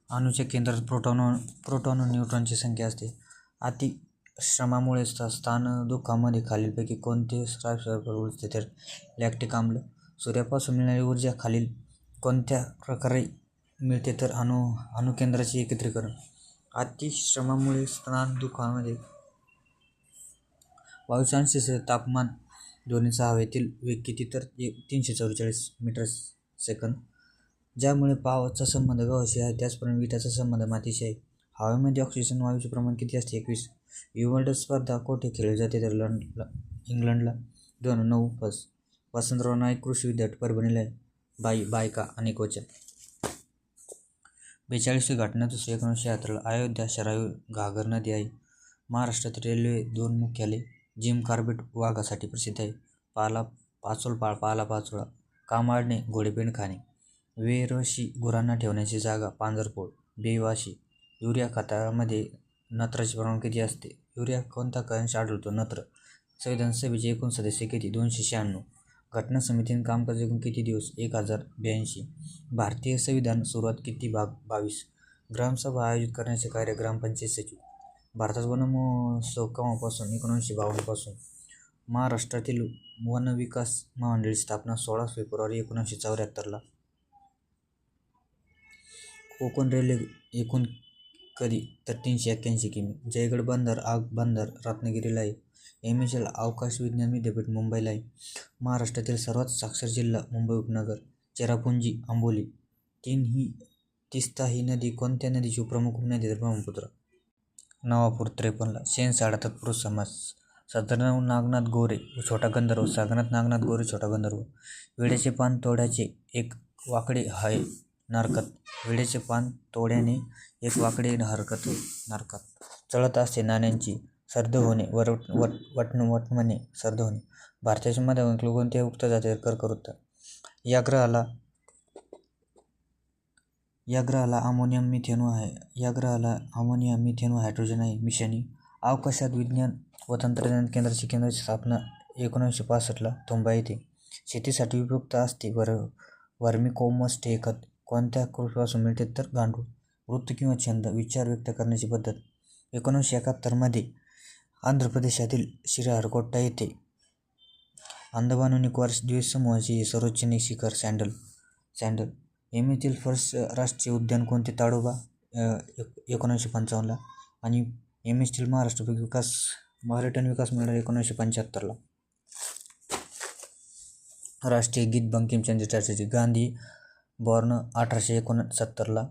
अणूच्या केंद्रात प्रोटॉन व न्यूट्रॉनची संख्या असते. अतिश्रमामुळे स्थानदुखामध्ये खालीलपैकी कोणते रासायनिक उलटते तर लॅक्टिक आम्ल. सूर्यापासून मिळणारी ऊर्जा खालील कोणत्या प्रकारे मिळते तर अणुकेंद्राचे एकत्रीकरण. अतिश्रमामुळे स्थानदुखामध्ये वायूचे अंश तापमान, ध्वनीचा हवेतील वेग किती तर 344 मीटर सेकंद. ज्यामुळे पावाचा संबंध गव्हाशी आहे त्याचप्रमाणे विटाचा संबंध मातीशी आहे. हवेमध्ये ऑक्सिजन वायूचे प्रमाण किती असते? 21. विम्बल्डन स्पर्धा कोठे खेळली जाते तर इंग्लंडला. 2. 9. वसंतराव नाईक कृषी विद्यापीठ परभणीला आहे. बायका अनेकवचन. 42वी घटना 1976. अयोध्या शरावी घागर नदी आहे. महाराष्ट्रातील रेल्वे 2 मुख्यालय. जिम कार्बेट वाघासाठी प्रसिद्ध आहे. पाला पाचोळा. कामाळणे घोडेपेंड खाणे. वेरशी गुरांना ठेवण्याची जागा पांजरपोळ. बेवाशी. युरिया खतामध्ये नत्राचे प्रमाण किती असते? युरिया कोणता अंश आढळतो? नत्र. संविधान सभेचे एकूण सदस्य किती? 296. घटना समितीने कामकाज एकूण किती दिवस? 1082. भारतीय संविधान सुरुवात किती भाग? 22. ग्रामसभा आयोजित करण्याचे कार्य ग्रामपंचायत सचिव. भारतात वन महोत्सव केव्हापासून? 1952 पासून. महाराष्ट्रातील वन विकास महामंडळाची स्थापना 16 फेब्रुवारी 1974 कोकण रेल्वे एकूण कधी तर 381 किमी. जयगड बंदर बंदर रत्नागिरीला आहे. एमएचएल अवकाश विज्ञान विद्यापीठ मुंबईला आहे. महाराष्ट्रातील सर्वात साक्षर जिल्हा मुंबई उपनगर. चेरापुंजी आंबोली. तिस्ता ही नदी कोणत्या नदीची प्रमुख उपनदी तर ब्रह्मपुत्र. नवापूर 53. शेणसाडा तत्पुरुष समास. सदरनाव नागनाथ गोरे छोटा गंधर्व. सागनाथ नागनाथ गोरे छोटा गंधर्व. वेड्याचे पान तोड्याचे एक वाकडे आहे नरकात. वेड्याचे पान तोड्याने एक वाकडे नरकात. चळत असते नाण्यांची सर्द होणे. वटमणे सर्द होणे. भारताच्या मध्याभागातील कोणत्या उक्त जाती कर्कवृत्त. या ग्रहाला अमोनिया मिथेन व हायड्रोजन आहे. मिशनी. अवकाशात विज्ञान व तंत्रज्ञान केंद्राची स्थापना 1965 मुंबई येथे. शेतीसाठी उपयुक्त असते वर्मिकोम्पोस्ट हे खत कोणत्या कृषीपासून मिळते तर गांडूळ. वृत्त किंवा छंद. विचार व्यक्त करण्याची पद्धत. 1971 आंध्र प्रदेशातील श्रीहरिकोटा येथे अंदमान व निकोबार द्वीपसमूहाचे सर्वोच्च शिखर सँडल. येथील फर्स्ट राष्ट्रीय उद्यान कोणते? ताडोबा. 1955 आणि येथील महाराष्ट्र पर्यटन विकास मंडळ 1975. राष्ट्रीय गीत बंकिमचंद्र चटर्जी. गांधी बॉर्न 1869.